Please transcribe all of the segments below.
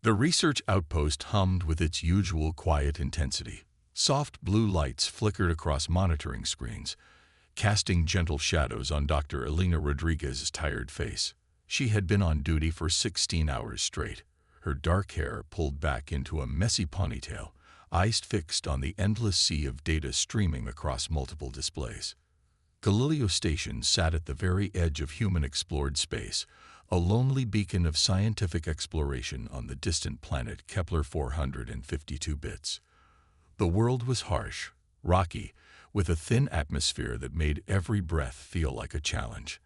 The research outpost hummed with its usual quiet intensity. Soft blue lights flickered across monitoring screens, casting gentle shadows on Dr. Elena Rodriguez's tired face. She had been on duty for 16 hours straight, her dark hair pulled back into a messy ponytail, eyes fixed on the endless sea of data streaming across multiple displays. Galileo Station sat at the very edge of human-explored space, a lonely beacon of scientific exploration on the distant planet Kepler 452 bits. The world was harsh, rocky, with a thin atmosphere that made every breath feel like a challenge.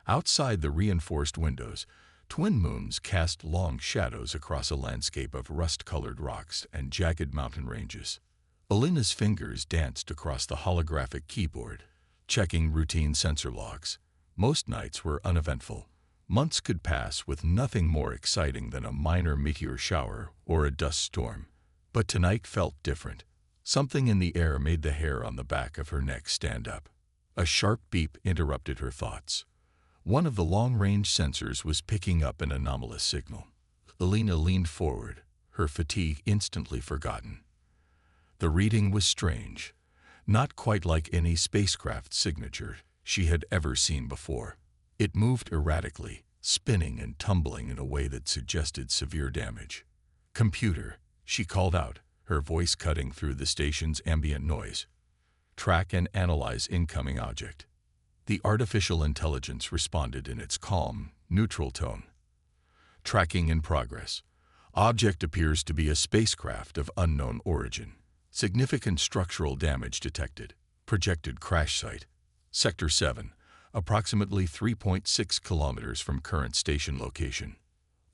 Outside the reinforced windows, twin moons cast long shadows across a landscape of rust-colored rocks and jagged mountain ranges. Elena's fingers danced across the holographic keyboard, checking routine sensor logs. Most nights were uneventful. Months could pass with nothing more exciting than a minor meteor shower or a dust storm. But tonight felt different. Something in the air made the hair on the back of her neck stand up. A sharp beep interrupted her thoughts. One of the long-range sensors was picking up an anomalous signal. Elena leaned forward, her fatigue instantly forgotten. The reading was strange, not quite like any spacecraft signature she had ever seen before. It moved erratically, spinning and tumbling in a way that suggested severe damage. "Computer," she called out, her voice cutting through the station's ambient noise. "Track and analyze incoming object." The artificial intelligence responded in its calm, neutral tone. "Tracking in progress. Object appears to be a spacecraft of unknown origin. Significant structural damage detected. Projected crash site. Sector 7. Approximately 3.6 kilometers from current station location."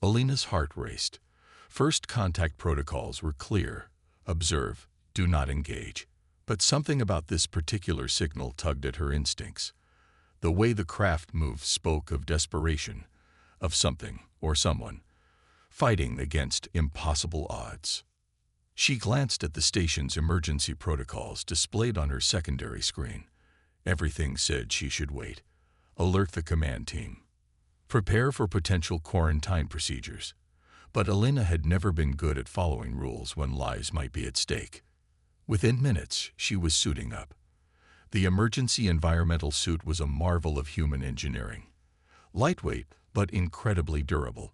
Elena's heart raced. First contact protocols were clear: observe, do not engage. But something about this particular signal tugged at her instincts. The way the craft moved spoke of desperation, of something or someone fighting against impossible odds. She glanced at the station's emergency protocols displayed on her secondary screen. Everything said she should wait. Alert the command team. Prepare for potential quarantine procedures. But Elena had never been good at following rules when lives might be at stake. Within minutes, she was suiting up. The emergency environmental suit was a marvel of human engineering. Lightweight, but incredibly durable,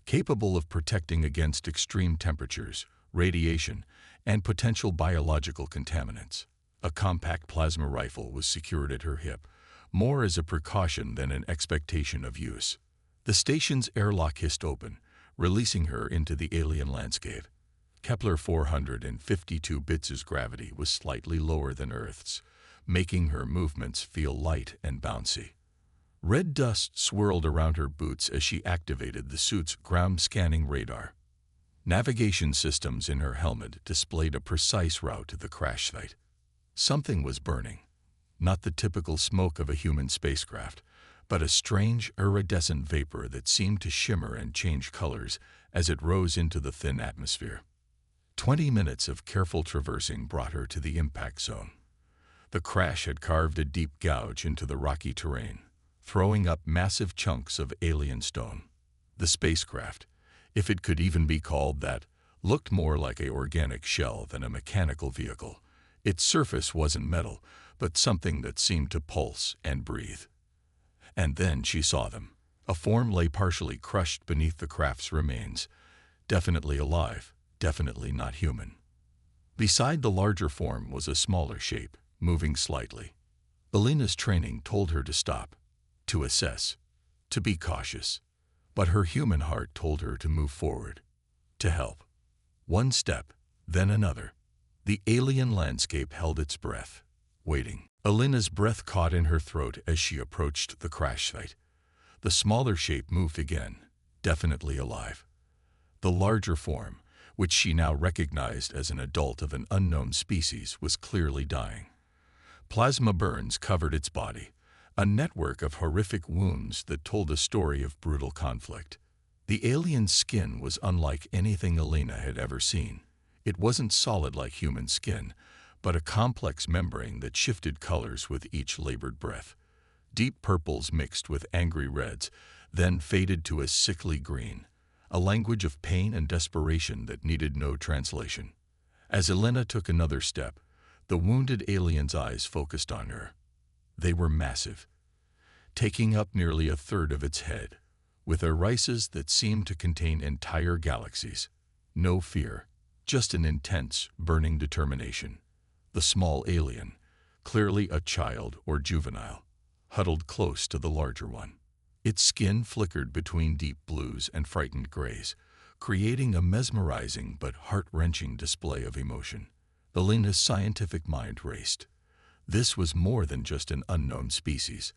capable of protecting against extreme temperatures, radiation, and potential biological contaminants. A compact plasma rifle was secured at her hip, more as a precaution than an expectation of use. The station's airlock hissed open, releasing her into the alien landscape. Kepler 452 bits' gravity was slightly lower than Earth's, making her movements feel light and bouncy. Red dust swirled around her boots as she activated the suit's ground-scanning radar. Navigation systems in her helmet displayed a precise route to the crash site. Something was burning. Not the typical smoke of a human spacecraft, but a strange, iridescent vapor that seemed to shimmer and change colors as it rose into the thin atmosphere. 20 minutes of careful traversing brought her to the impact zone. The crash had carved a deep gouge into the rocky terrain, throwing up massive chunks of alien stone. The spacecraft, if it could even be called that, looked more like an organic shell than a mechanical vehicle. Its surface wasn't metal, but something that seemed to pulse and breathe. And then she saw them. A form lay partially crushed beneath the craft's remains, definitely alive, definitely not human. Beside the larger form was a smaller shape, moving slightly. Elena's training told her to stop, to assess, to be cautious. But her human heart told her to move forward, to help. One step, then another. The alien landscape held its breath, waiting. Elena's breath caught in her throat as she approached the crash site. The smaller shape moved again, definitely alive. The larger form, which she now recognized as an adult of an unknown species, was clearly dying. Plasma burns covered its body, a network of horrific wounds that told a story of brutal conflict. The alien's skin was unlike anything Elena had ever seen. It wasn't solid like human skin, but a complex membrane that shifted colors with each labored breath. Deep purples mixed with angry reds, then faded to a sickly green, a language of pain and desperation that needed no translation. As Elena took another step, the wounded alien's eyes focused on her. They were massive, taking up nearly a third of its head, with irises that seemed to contain entire galaxies. No fear, just an intense, burning determination. The small alien, clearly a child or juvenile, huddled close to the larger one. Its skin flickered between deep blues and frightened grays, creating a mesmerizing but heart-wrenching display of emotion. Elena's scientific mind raced. This was more than just an unknown species.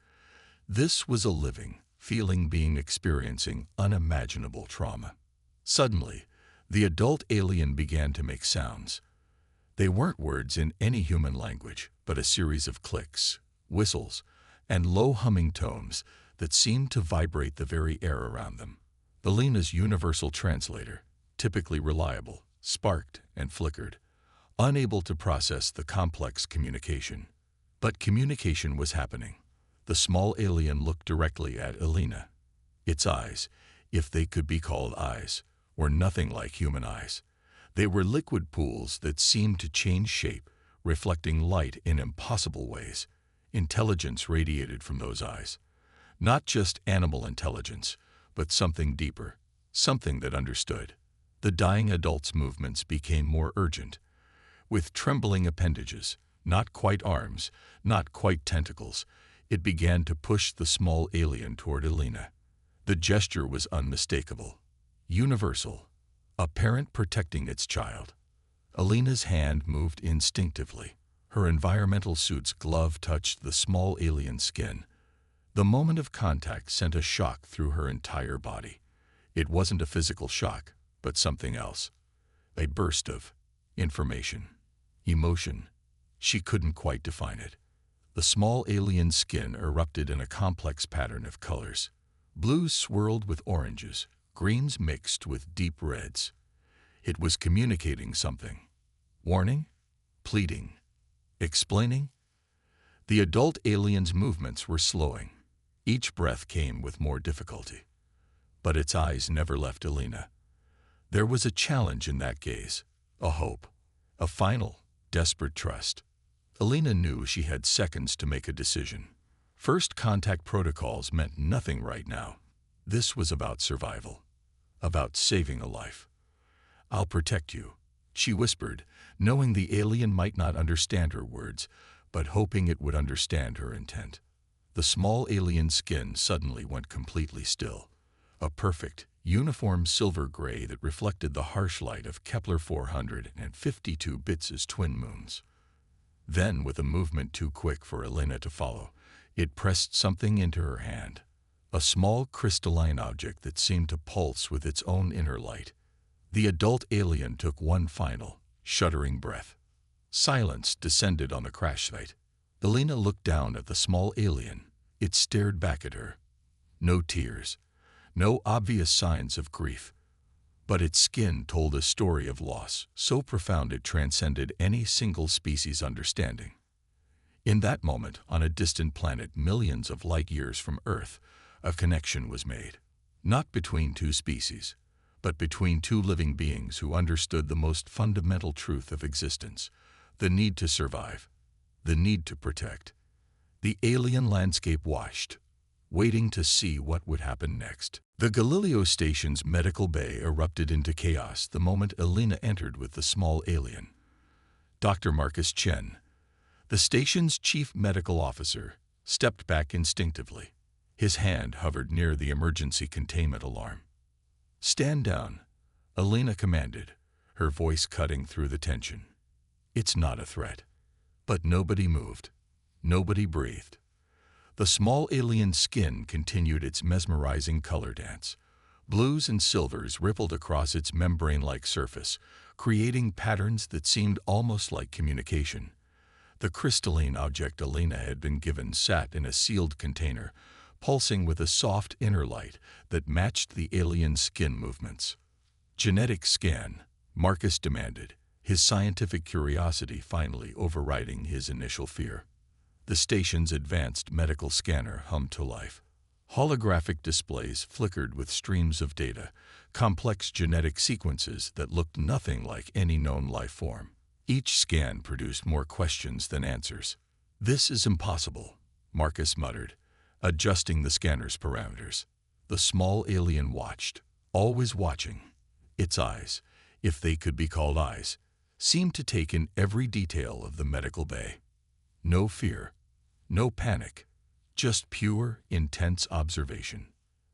This was a living, feeling being experiencing unimaginable trauma. Suddenly, the adult alien began to make sounds. They weren't words in any human language, but a series of clicks, whistles, and low humming tones that seemed to vibrate the very air around them. Elena's universal translator, typically reliable, sparked and flickered, unable to process the complex communication. But communication was happening. The small alien looked directly at Elena. Its eyes, if they could be called eyes, were nothing like human eyes. They were liquid pools that seemed to change shape, reflecting light in impossible ways. Intelligence radiated from those eyes. Not just animal intelligence, but something deeper, something that understood. The dying adult's movements became more urgent. With trembling appendages, not quite arms, not quite tentacles, it began to push the small alien toward Elena. The gesture was unmistakable, universal, a parent protecting its child. Elena's hand moved instinctively. Her environmental suit's glove touched the small alien's skin. The moment of contact sent a shock through her entire body. It wasn't a physical shock, but something else. A burst of information, emotion. She couldn't quite define it. The small alien's skin erupted in a complex pattern of colors. Blues swirled with oranges, greens mixed with deep reds. It was communicating something. Warning? Pleading? Explaining? The adult alien's movements were slowing. Each breath came with more difficulty. But its eyes never left Elena. There was a challenge in that gaze, a hope, a final, desperate trust. Elena knew she had seconds to make a decision. First contact protocols meant nothing right now. This was about survival, about saving a life. "I'll protect you," she whispered, knowing the alien might not understand her words, but hoping it would understand her intent. The small alien's skin suddenly went completely still, a perfect, uniform silver gray that reflected the harsh light of Kepler 452 bits' twin moons. Then, with a movement too quick for Elena to follow, it pressed something into her hand, a small crystalline object that seemed to pulse with its own inner light. The adult alien took one final, shuddering breath. Silence descended on the crash site. Elena looked down at the small alien. It stared back at her. No tears, no obvious signs of grief. But its skin told a story of loss so profound it transcended any single species' understanding. In that moment, on a distant planet millions of light years from Earth, a connection was made. Not between two species, but between two living beings who understood the most fundamental truth of existence, the need to survive, the need to protect. The alien landscape watched, waiting to see what would happen next. The Galileo station's medical bay erupted into chaos the moment Elena entered with the small alien. Dr. Marcus Chen, the station's chief medical officer, stepped back instinctively. His hand hovered near the emergency containment alarm. "Stand down," Elena commanded, her voice cutting through the tension. It's not a threat. But nobody moved. Nobody breathed. The small alien's skin continued its mesmerizing color dance. Blues and silvers rippled across its membrane-like surface, creating patterns that seemed almost like communication. The crystalline object Elena had been given sat in a sealed container, pulsing with a soft inner light that matched the alien's skin movements. "Genetic scan," Marcus demanded, his scientific curiosity finally overriding his initial fear. The station's advanced medical scanner hummed to life. Holographic displays flickered with streams of data, complex genetic sequences that looked nothing like any known life form. Each scan produced more questions than answers. "This is impossible," Marcus muttered, adjusting the scanner's parameters. The small alien watched, always watching. Its eyes, if they could be called eyes, seemed to take in every detail of the medical bay. No fear, no panic, just pure, intense observation.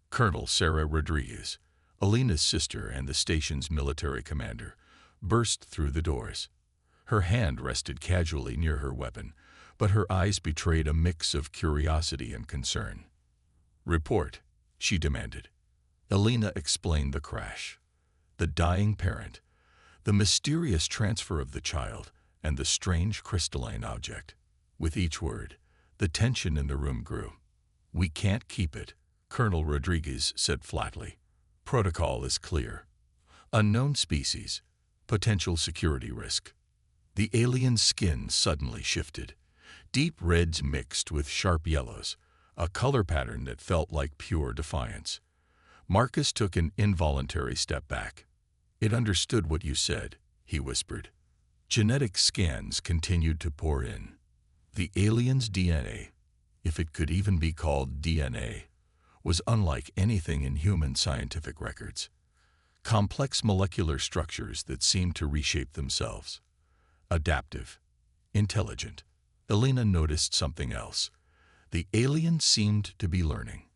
Colonel Sarah Rodriguez, Alina's sister and the station's military commander, burst through the doors. Her hand rested casually near her weapon, but her eyes betrayed a mix of curiosity and concern. "Report," she demanded. Alina explained the crash, the dying parent, the mysterious transfer of the child, and the strange crystalline object. With each word, the tension in the room grew. "We can't keep it," Colonel Rodriguez said flatly. "Protocol is clear. Unknown species, potential security risk." The alien's skin suddenly shifted. Deep reds mixed with sharp yellows, a color pattern that felt like pure defiance. Marcus took an involuntary step back. "It understood what you said," he whispered. Genetic scans continued to pour in. The alien's DNA, if it could even be called DNA, was unlike anything in human scientific records. Complex molecular structures that seemed to reshape themselves. Adaptive, intelligent. Alina noticed something else. The alien seemed to be learning.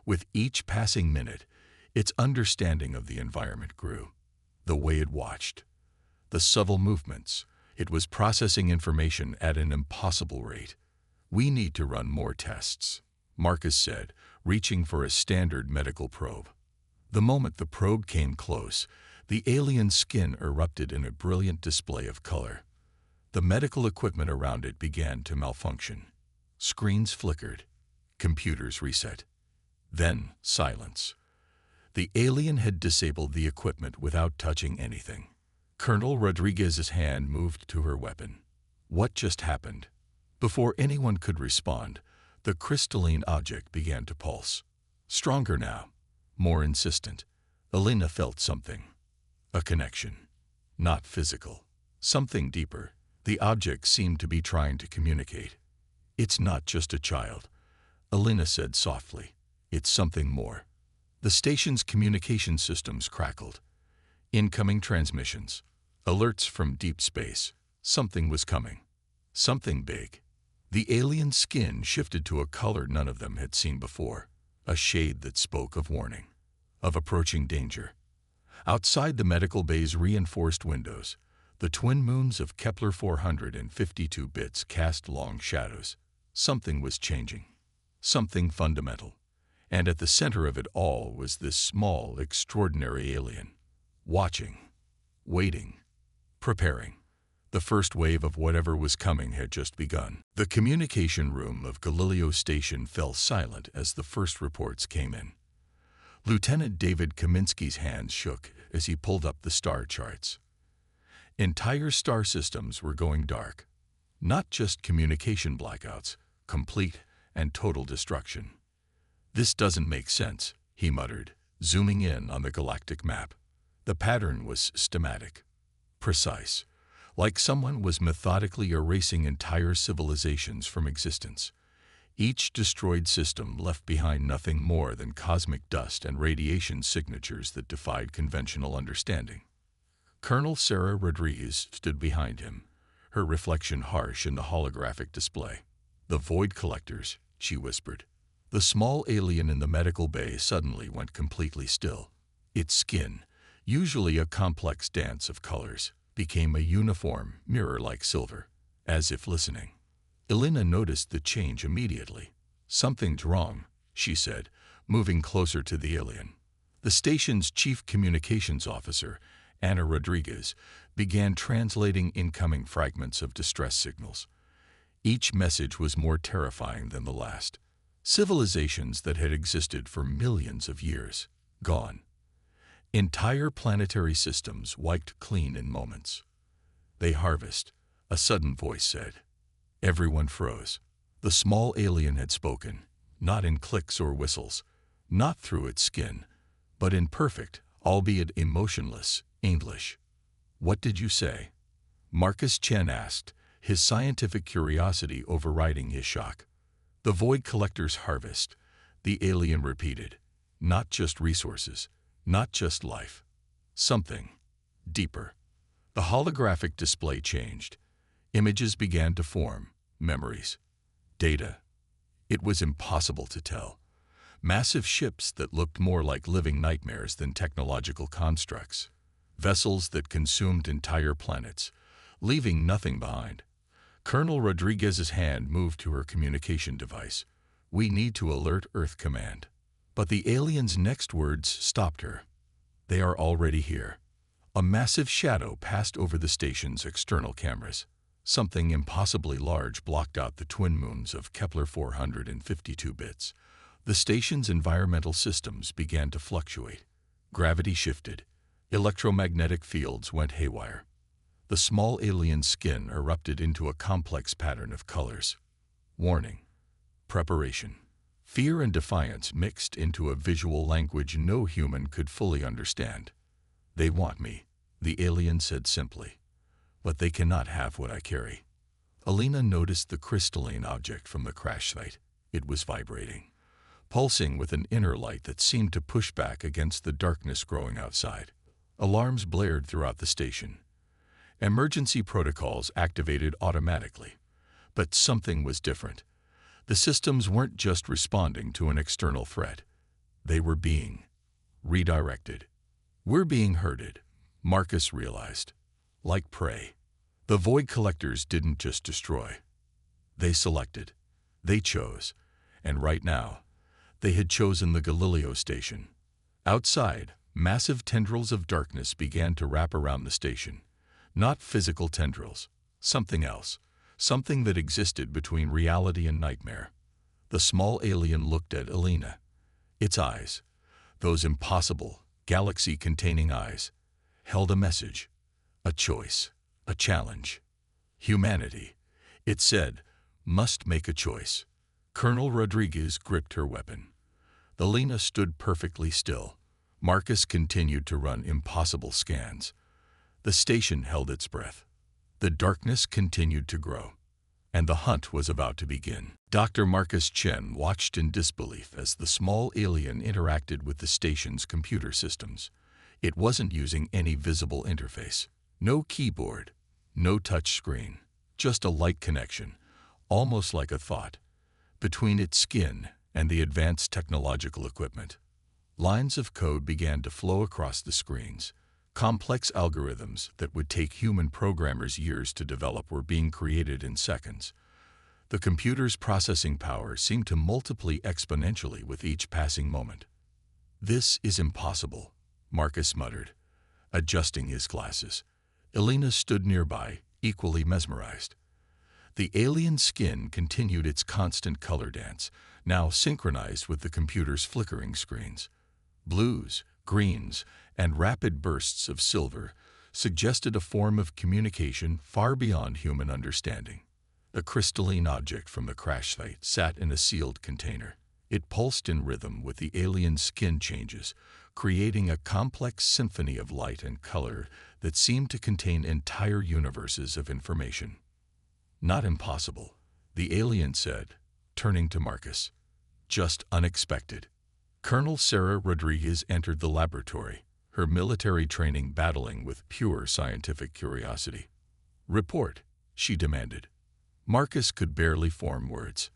With each passing minute, its understanding of the environment grew. The way it watched, the subtle movements, it was processing information at an impossible rate. "We need to run more tests," Marcus said, reaching for a standard medical probe. The moment the probe came close, the alien's skin erupted in a brilliant display of color. The medical equipment around it began to malfunction. Screens flickered, computers reset. Then silence. The alien had disabled the equipment without touching anything. Colonel Rodriguez's hand moved to her weapon. What just happened? Before anyone could respond, the crystalline object began to pulse. Stronger now, more insistent. Alina felt something. A connection. Not physical. Something deeper. The object seemed to be trying to communicate. "It's not just a child," Alina said softly. "It's something more." The station's communication systems crackled. Incoming transmissions. Alerts from deep space. Something was coming. Something big. The alien skin shifted to a color none of them had seen before. A shade that spoke of warning. Of approaching danger. Outside the medical bay's reinforced windows, the twin moons of Kepler 452 bits cast long shadows. Something was changing. Something fundamental. And at the center of it all was this small, extraordinary alien. Watching. Waiting. Preparing. The first wave of whatever was coming had just begun. The communication room of Galileo Station fell silent as the first reports came in. Lieutenant David Kaminsky's hands shook as he pulled up the star charts. Entire star systems were going dark. Not just communication blackouts, complete and total destruction. "This doesn't make sense," he muttered, zooming in on the galactic map. The pattern was schematic, precise, like someone was methodically erasing entire civilizations from existence. Each destroyed system left behind nothing more than cosmic dust and radiation signatures that defied conventional understanding. Colonel Sarah Rodriguez stood behind him, her reflection harsh in the holographic display. "The void collectors," she whispered. The small alien in the medical bay suddenly went completely still. Its skin, usually a complex dance of colors, became a uniform, mirror-like silver, as if listening. Alina noticed the change immediately. "Something's wrong," she said, moving closer to the alien. The station's chief communications officer, Anna Rodriguez, began translating incoming fragments of distress signals. Each message was more terrifying than the last. Civilizations that had existed for millions of years, gone. Entire planetary systems wiped clean in moments. "They harvest," a sudden voice said. Everyone froze. The small alien had spoken, not in clicks or whistles, not through its skin, but in perfect, albeit emotionless, English. "What did you say?" Marcus Chen asked, his scientific curiosity overriding his shock. "The Void Collector's harvest," the alien repeated. "Not just resources, not just life. Something deeper." The holographic display changed. Images began to form, memories, data. It was impossible to tell. Massive ships that looked more like living nightmares than technological constructs. Vessels that consumed entire planets, leaving nothing behind. Colonel Rodriguez's hand moved to her communication device. "We need to alert Earth Command." But the alien's next words stopped her. "They are already here." A massive shadow passed over the station's external cameras. Something impossibly large blocked out the twin moons of Kepler 452 bits. The station's environmental systems began to fluctuate. Gravity shifted. Electromagnetic fields went haywire. The small alien skin erupted into a complex pattern of colors. Warning. Preparation. Fear and defiance mixed into a visual language no human could fully understand. "They want me," the alien said simply. "But they cannot have what I carry." Alina noticed the crystalline object from the crash site. It was vibrating, pulsing with an inner light that seemed to push back against the darkness growing outside. Alarms blared throughout the station. Emergency protocols activated automatically. But something was different. The systems weren't just responding to an external threat. They were being redirected. "We're being herded," Marcus realized. Like prey. The Void Collectors didn't just destroy. They selected. They chose. And right now, they had chosen the Galileo station. Outside, massive tendrils of darkness began to wrap around the station. Not physical tendrils. Something else. Something that existed between reality and nightmare. The small alien looked at Alina. Its eyes, those impossible, galaxy-containing eyes, held a message, a choice, a challenge. Humanity, it said, must make a choice. Colonel Rodriguez gripped her weapon. Alina stood perfectly still. Marcus continued to run impossible scans. The station held its breath. The darkness continued to grow. And the hunt was about to begin. Dr. Marcus Chen watched in disbelief as the small alien interacted with the station's computer systems. It wasn't using any visible interface. No keyboard, no touch screen, just a light connection, almost like a thought, between its skin and the advanced technological equipment. Lines of code began to flow across the screens. Complex algorithms that would take human programmers years to develop were being created in seconds. The computer's processing power seemed to multiply exponentially with each passing moment. "This is impossible," Marcus muttered, adjusting his glasses. Alina stood nearby, equally mesmerized. The alien skin continued its constant color dance, now synchronized with the computer's flickering screens. Blues, greens, and rapid bursts of silver suggested a form of communication far beyond human understanding. A crystalline object from the crash site sat in a sealed container. It pulsed in rhythm with the alien skin changes, creating a complex symphony of light and color that seemed to contain entire universes of information. "Not impossible," the alien said, turning to Marcus. "Just unexpected." Colonel Sarah Rodriguez entered the laboratory, her military training battling with pure scientific curiosity. "Report," she demanded. Marcus could barely form words.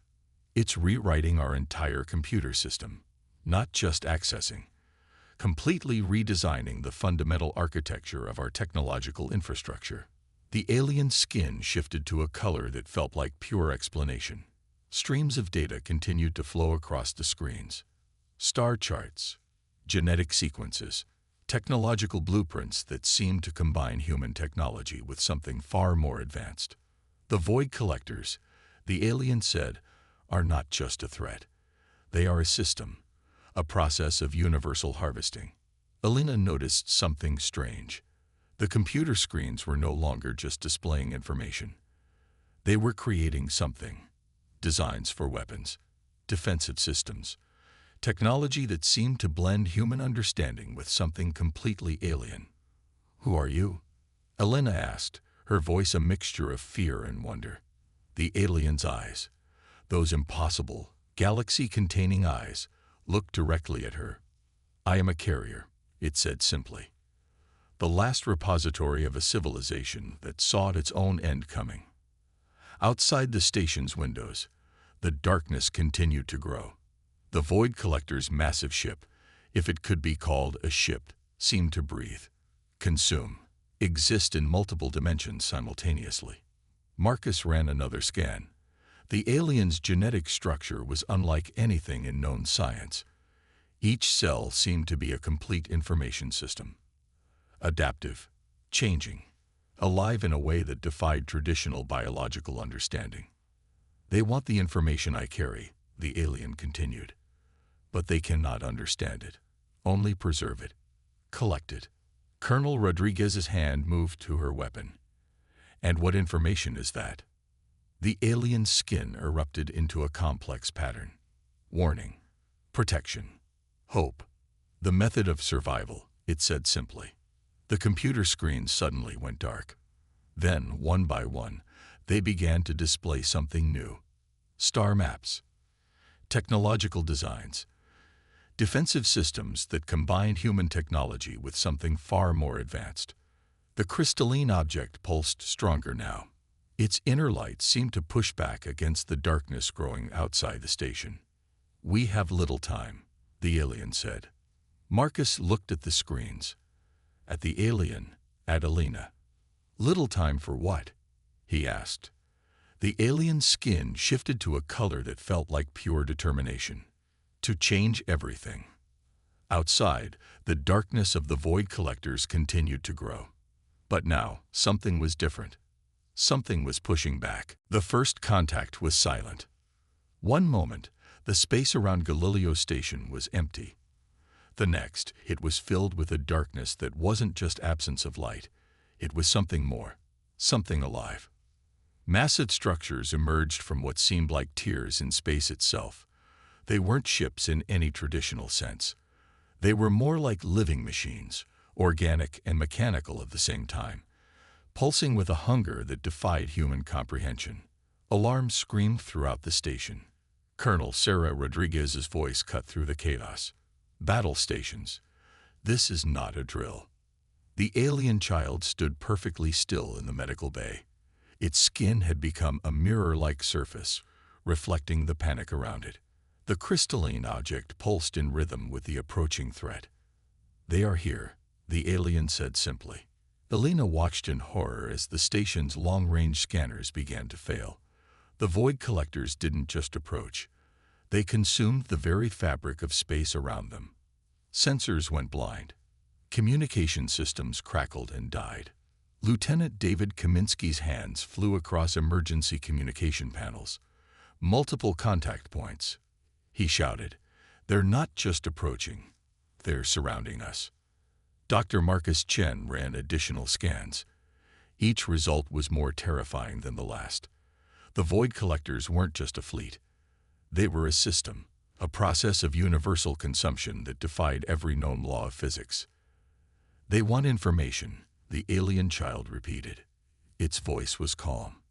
"It's rewriting our entire computer system, not just accessing, completely redesigning the fundamental architecture of our technological infrastructure." The alien skin shifted to a color that felt like pure explanation. Streams of data continued to flow across the screens. Star charts, genetic sequences, technological blueprints that seemed to combine human technology with something far more advanced. "The Void Collectors," the alien said, "are not just a threat. They are a system, a process of universal harvesting." Alina noticed something strange. The computer screens were no longer just displaying information. They were creating something. Designs for weapons, defensive systems, technology that seemed to blend human understanding with something completely alien. "Who are you?" Elena asked, her voice a mixture of fear and wonder. The alien's eyes, those impossible, galaxy-containing eyes, looked directly at her. "I am a carrier," it said simply. The last repository of a civilization that saw its own end coming. Outside the station's windows, the darkness continued to grow. The Void Collector's massive ship, if it could be called a ship, seemed to breathe, consume, exist in multiple dimensions simultaneously. Marcus ran another scan. The alien's genetic structure was unlike anything in known science. Each cell seemed to be a complete information system. Adaptive, changing, alive in a way that defied traditional biological understanding. "They want the information I carry," the alien continued. "But they cannot understand it, only preserve it, collect it." Colonel Rodriguez's hand moved to her weapon. "And what information is that?" The alien's skin erupted into a complex pattern. "Warning, protection, hope, the method of survival," it said simply. The computer screens suddenly went dark. Then, one by one, they began to display something new. Star maps, technological designs, defensive systems that combined human technology with something far more advanced. The crystalline object pulsed stronger now. Its inner light seemed to push back against the darkness growing outside the station. "We have little time," the alien said. Marcus looked at the screens. At the alien, at Elena. "Little time for what?" he asked. The alien's skin shifted to a color that felt like pure determination. To change everything. Outside, the darkness of the Void Collectors continued to grow. But now, something was different. Something was pushing back. The first contact was silent. One moment, the space around Galileo Station was empty. The next, it was filled with a darkness that wasn't just absence of light. It was something more, something alive. Massive structures emerged from what seemed like tiers in space itself. They weren't ships in any traditional sense. They were more like living machines, organic and mechanical at the same time, pulsing with a hunger that defied human comprehension. Alarms screamed throughout the station. Colonel Sarah Rodriguez's voice cut through the chaos. "Battle stations. This is not a drill." The alien child stood perfectly still in the medical bay. Its skin had become a mirror-like surface, reflecting the panic around it. The crystalline object pulsed in rhythm with the approaching threat. "They are here," the alien said simply. Elena watched in horror as the station's long-range scanners began to fail. The Void Collectors didn't just approach. They consumed the very fabric of space around them. Sensors went blind. Communication systems crackled and died. Lieutenant David Kaminsky's hands flew across emergency communication panels. "Multiple contact points," he shouted. "They're not just approaching. They're surrounding us." Dr. Marcus Chen ran additional scans. Each result was more terrifying than the last. The Void Collectors weren't just a fleet. They were a system, a process of universal consumption that defied every known law of physics. "They want information," the alien child repeated. Its voice was calm.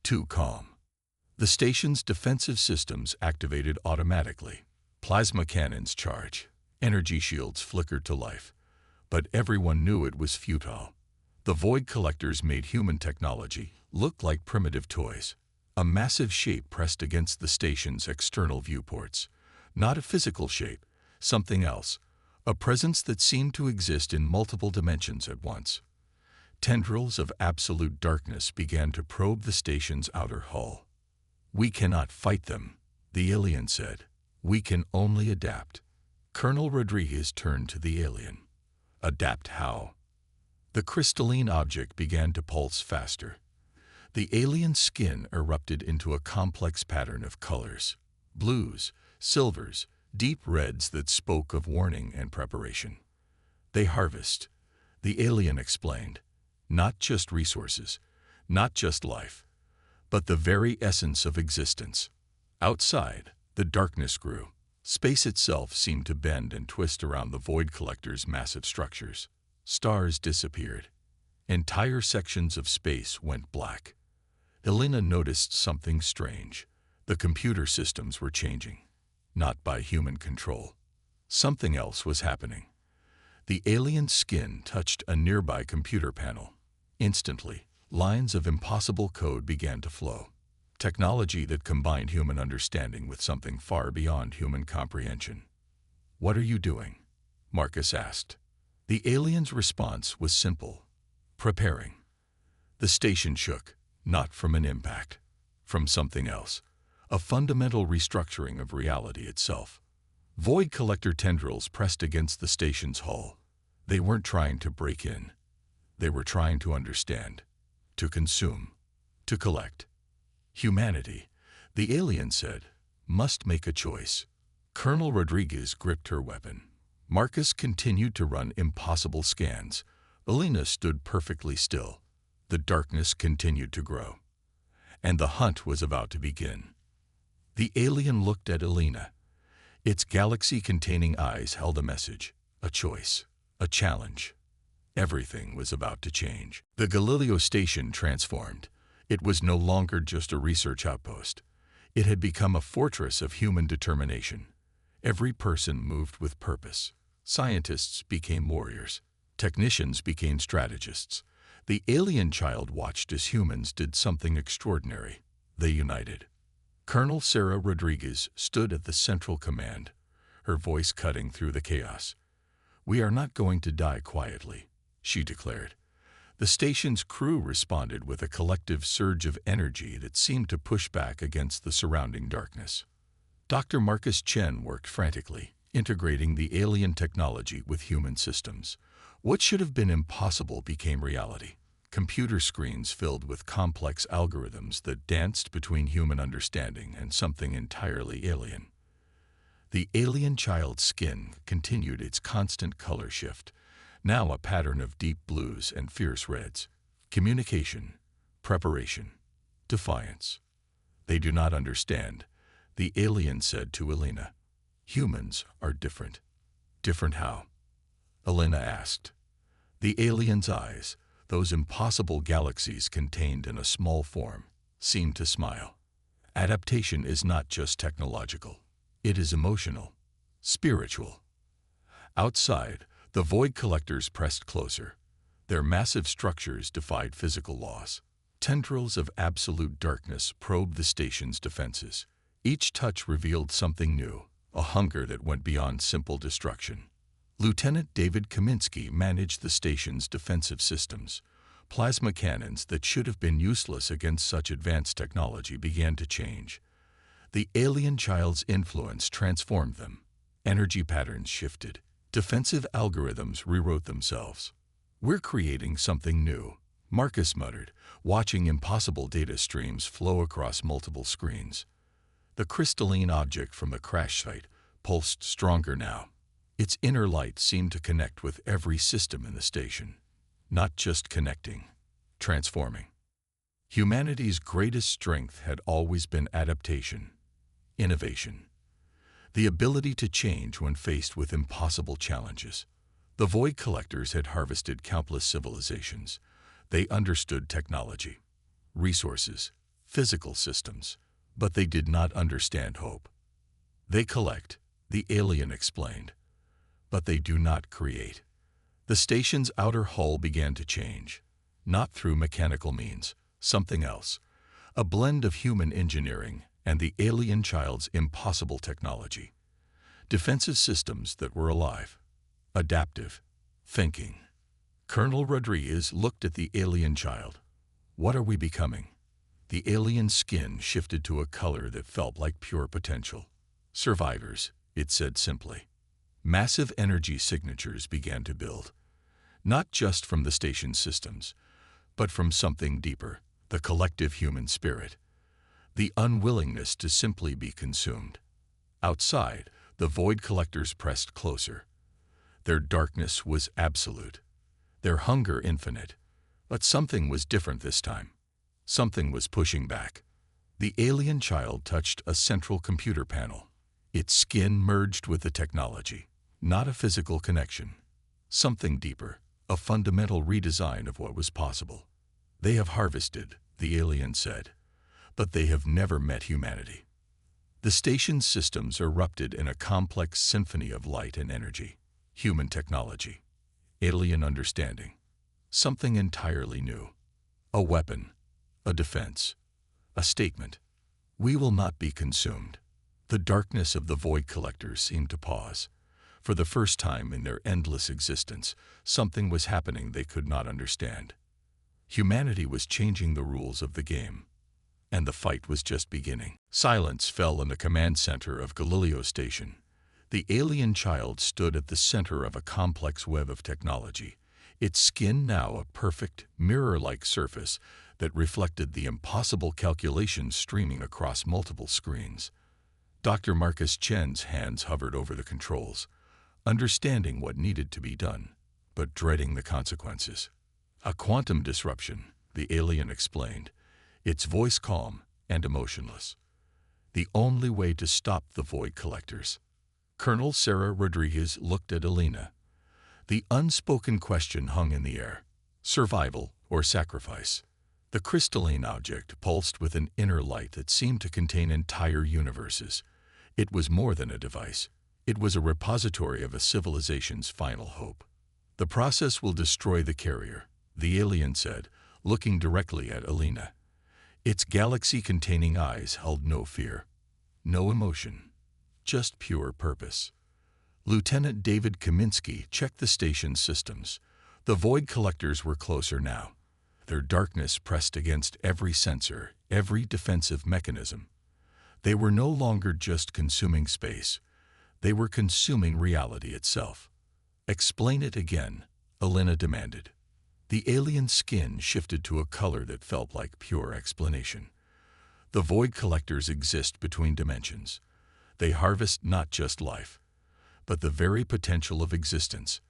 Too calm. The station's defensive systems activated automatically. Plasma cannons charged. Energy shields flickered to life. But everyone knew it was futile. The Void Collectors made human technology look like primitive toys. A massive shape pressed against the station's external viewports. Not a physical shape, something else. A presence that seemed to exist in multiple dimensions at once. Tendrils of absolute darkness began to probe the station's outer hull. "We cannot fight them," the alien said. "We can only adapt." Colonel Rodriguez turned to the alien. "Adapt how?" The crystalline object began to pulse faster. The alien's skin erupted into a complex pattern of colors. Blues, silvers, deep reds that spoke of warning and preparation. "They harvest," the alien explained. "Not just resources, not just life, but the very essence of existence." Outside, the darkness grew. Space itself seemed to bend and twist around the Void Collector's massive structures. Stars disappeared. Entire sections of space went black. Elena noticed something strange. The computer systems were changing, not by human control. Something else was happening. The alien skin touched a nearby computer panel. Instantly, lines of impossible code began to flow. Technology that combined human understanding with something far beyond human comprehension. "What are you doing?" Marcus asked. The alien's response was simple: "Preparing." The station shook, not from an impact, from something else, a fundamental restructuring of reality itself. Void Collector tendrils pressed against the station's hull. They weren't trying to break in. They were trying to understand, to consume, to collect. Humanity, the alien said, must make a choice. Colonel Rodriguez gripped her weapon. Marcus continued to run impossible scans. Elena stood perfectly still. The darkness continued to grow. And the hunt was about to begin. The alien looked at Elena. Its galaxy-containing eyes held a message, a choice, a challenge. Everything was about to change. The Galileo station transformed. It was no longer just a research outpost. It had become a fortress of human determination. Every person moved with purpose. Scientists became warriors. Technicians became strategists. The alien child watched as humans did something extraordinary. They united. Colonel Sarah Rodriguez stood at the central command, her voice cutting through the chaos. "We are not going to die quietly," she declared. The station's crew responded with a collective surge of energy that seemed to push back against the surrounding darkness. Dr. Marcus Chen worked frantically, integrating the alien technology with human systems. What should have been impossible became reality. Computer screens filled with complex algorithms that danced between human understanding and something entirely alien. The alien child's skin continued its constant color shift, now a pattern of deep blues and fierce reds. Communication, preparation, defiance. "They do not understand," the alien said to Elena. "Humans are different." "Different how?" Elena asked. The alien's eyes, those impossible galaxies contained in a small form, seemed to smile. "Adaptation is not just technological. It is emotional, spiritual." Outside, the Void Collectors pressed closer. Their massive structures defied physical laws. Tendrils of absolute darkness probed the station's defenses. Each touch revealed something new, a hunger that went beyond simple destruction. Lieutenant David Kaminsky managed the station's defensive systems. Plasma cannons that should have been useless against such advanced technology began to change. The alien child's influence transformed them. Energy patterns shifted. Defensive algorithms rewrote themselves. "We're creating something new," Marcus muttered, watching impossible data streams flow across multiple screens. The crystalline object from the crash site pulsed stronger now. Its inner light seemed to connect with every system in the station. Not just connecting, transforming. Humanity's greatest strength had always been adaptation, innovation, the ability to change when faced with impossible challenges. The Void Collectors had harvested countless civilizations. They understood technology, resources, physical systems, but they did not understand hope. "They collect," the alien explained, "but they do not create." The station's outer hull began to change, not through mechanical means, something else, a blend of human engineering and the alien child's impossible technology. Defensive systems that were alive, adaptive, thinking. Colonel Rodriguez looked at the alien child. "What are we becoming?" The alien skin shifted to a color that felt like pure potential. "Survivors," it said simply. Massive energy signatures began to build, not just from the station's systems, but from something deeper, the collective human spirit, the unwillingness to simply be consumed. Outside, the Void Collectors pressed closer. Their darkness was absolute, their hunger infinite, but something was different this time. Something was pushing back. The alien child touched a central computer panel. Its skin merged with the technology, not a physical connection. Something deeper, a fundamental redesign of what was possible. They have harvested, the alien said, but they have never met humanity. The station's systems erupted in a complex symphony of light and energy, human technology, alien understanding, something entirely new. A weapon, a defense, a statement. We will not be consumed. The darkness of the Void Collectors seemed to pause. For the first time in their endless existence, something was happening they could not understand. Humanity was changing the rules of the game, and the fight was just beginning. Silence fell in the command center of Galileo Station. The alien child stood at the center of a complex web of technology, its skin now a perfect, mirror-like surface that reflected the impossible calculations streaming across multiple screens. Dr. Marcus Chen's hands hovered over the controls, understanding what needed to be done, but dreading the consequences. A quantum disruption, the alien explained, its voice calm and emotionless. The only way to stop the Void Collectors. Colonel Sarah Rodriguez looked at Alina. The unspoken question hung in the air: survival or sacrifice? The crystalline object pulsed with an inner light that seemed to contain entire universes. It was more than a device. It was a repository of a civilization's final hope. The process will destroy the carrier, the alien said, looking directly at Alina. Its galaxy-containing eyes held no fear, no emotion, just pure purpose. Lieutenant David Kaminsky checked the station's systems. The Void Collectors were closer now. Their darkness pressed against every sensor, every defensive mechanism. They were no longer just consuming space. They were consuming reality itself. Explain it again, Alina demanded. The alien skin shifted to a color that felt like pure explanation. The Void Collectors exist between dimensions. They harvest not just life, but the very potential of existence.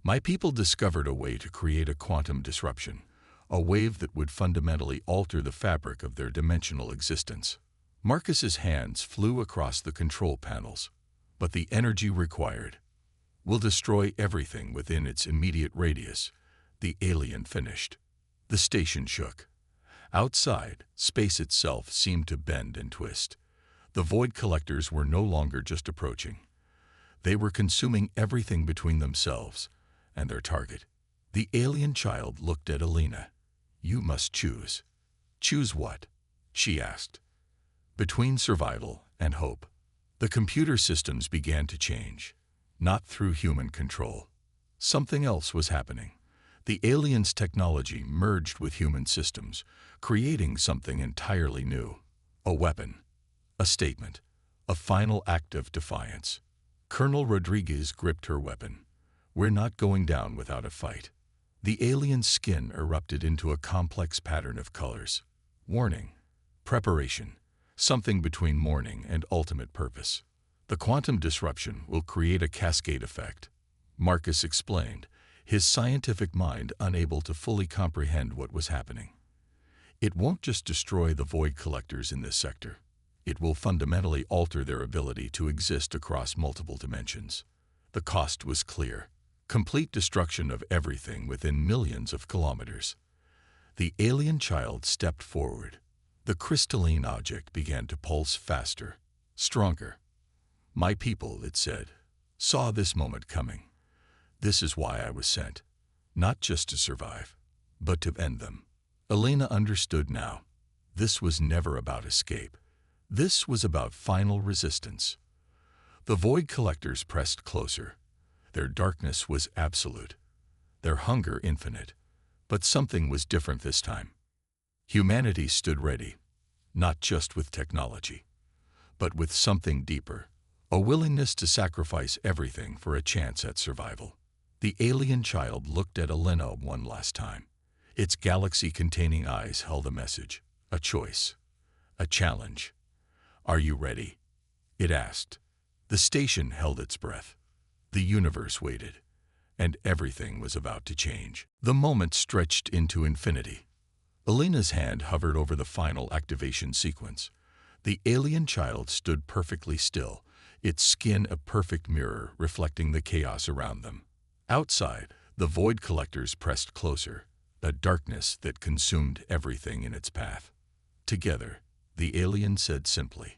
My people discovered a way to create a quantum disruption, a wave that would fundamentally alter the fabric of their dimensional existence. Marcus's hands flew across the control panels, but the energy required will destroy everything within its immediate radius, the alien finished. The station shook. Outside, space itself seemed to bend and twist. The Void Collectors were no longer just approaching. They were consuming everything between themselves and their target. The alien child looked at Alina. You must choose. Choose what? She asked. Between survival and hope. The computer systems began to change, not through human control. Something else was happening. The aliens' technology merged with human systems, creating something entirely new. A weapon, a statement, a final act of defiance. Colonel Rodriguez gripped her weapon. We're not going down without a fight. The alien skin erupted into a complex pattern of colors. Warning, preparation, something between mourning and ultimate purpose. The quantum disruption will create a cascade effect, Marcus explained, his scientific mind unable to fully comprehend what was happening. It won't just destroy the Void Collectors in this sector. It will fundamentally alter their ability to exist across multiple dimensions. The cost was clear. Complete destruction of everything within millions of kilometers. The alien child stepped forward. The crystalline object began to pulse faster, stronger. My people, it said, saw this moment coming. This is why I was sent, not just to survive, but to end them. Alina understood now. This was never about escape. This was about final resistance. The Void Collectors pressed closer. Their darkness was absolute, their hunger infinite. But something was different this time. Humanity stood ready, not just with technology, but with something deeper, a willingness to sacrifice everything for a chance at survival. The alien child looked at Alina one last time. Its galaxy-containing eyes held a message, a choice, a challenge. Are you ready? It asked. The station held its breath. The universe waited, and everything was about to change. The moment stretched into infinity. Alina's hand hovered over the final activation sequence. The alien child stood perfectly still, its skin a perfect mirror reflecting the chaos around them. Outside, the void collectors pressed closer, a darkness that consumed everything in its path. Together, the alien said simply.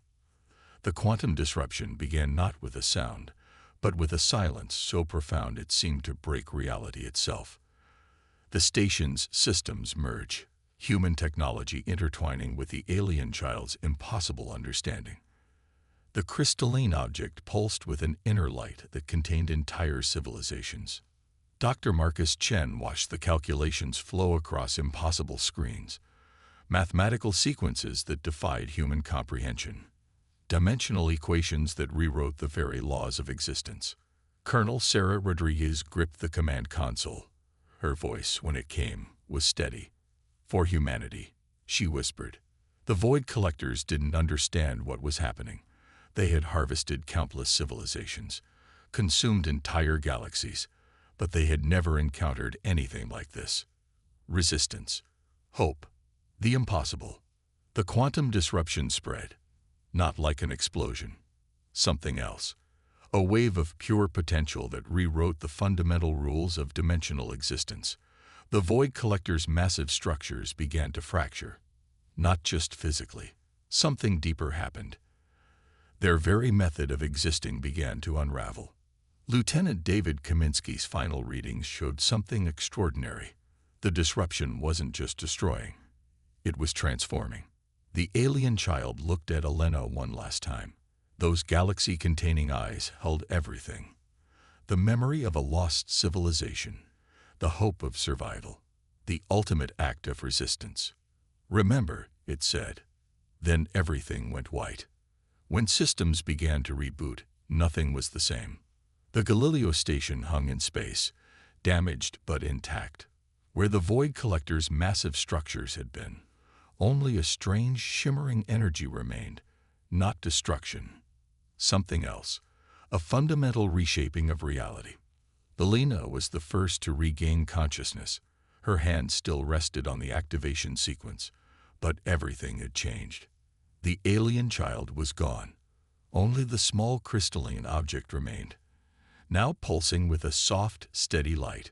The quantum disruption began not with a sound, but with a silence so profound it seemed to break reality itself. The station's systems merge, human technology intertwining with the alien child's impossible understanding. The crystalline object pulsed with an inner light that contained entire civilizations. Dr. Marcus Chen watched the calculations flow across impossible screens, mathematical sequences that defied human comprehension, dimensional equations that rewrote the very laws of existence. Colonel Sarah Rodriguez gripped the command console. Her voice, when it came, was steady. For humanity, she whispered. The void collectors didn't understand what was happening. They had harvested countless civilizations, consumed entire galaxies, but they had never encountered anything like this. Resistance, hope, the impossible. The quantum disruption spread, not like an explosion, something else. A wave of pure potential that rewrote the fundamental rules of dimensional existence. The void collector's massive structures began to fracture. Not just physically. Something deeper happened. Their very method of existing began to unravel. Lieutenant David Kaminsky's final readings showed something extraordinary. The disruption wasn't just destroying. It was transforming. The alien child looked at Elena one last time. Those galaxy-containing eyes held everything. The memory of a lost civilization, the hope of survival, the ultimate act of resistance. Remember, it said. Then everything went white. When systems began to reboot, nothing was the same. The Galileo station hung in space, damaged but intact. Where the void collector's massive structures had been, only a strange, shimmering energy remained, not destruction. Something else, a fundamental reshaping of reality. Elena was the first to regain consciousness. Her hand still rested on the activation sequence, but everything had changed. The alien child was gone. Only the small crystalline object remained, now pulsing with a soft, steady light.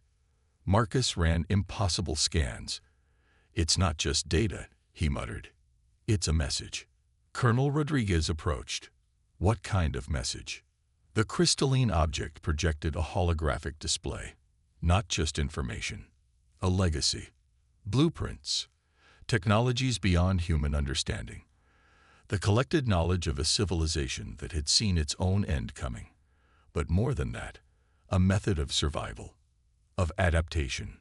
Marcus ran impossible scans. It's not just data, he muttered. It's a message. Colonel Rodriguez approached. What kind of message? The crystalline object projected a holographic display. Not just information. A legacy. Blueprints. Technologies beyond human understanding. The collected knowledge of a civilization that had seen its own end coming. But more than that, a method of survival, of adaptation,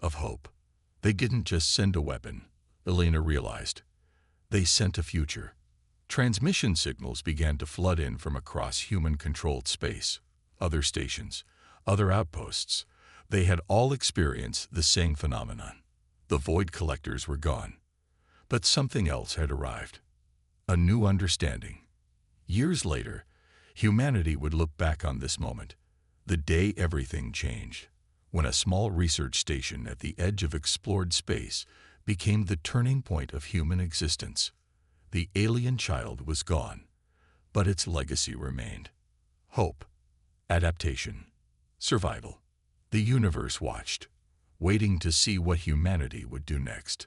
of hope. They didn't just send a weapon, Elena realized. They sent a future. Transmission signals began to flood in from across human-controlled space. Other stations, other outposts, they had all experienced the same phenomenon. The void collectors were gone. But something else had arrived. A new understanding. Years later, humanity would look back on this moment, the day everything changed, when a small research station at the edge of explored space became the turning point of human existence. The alien child was gone, but its legacy remained. Hope, adaptation, survival. The universe watched, waiting to see what humanity would do next.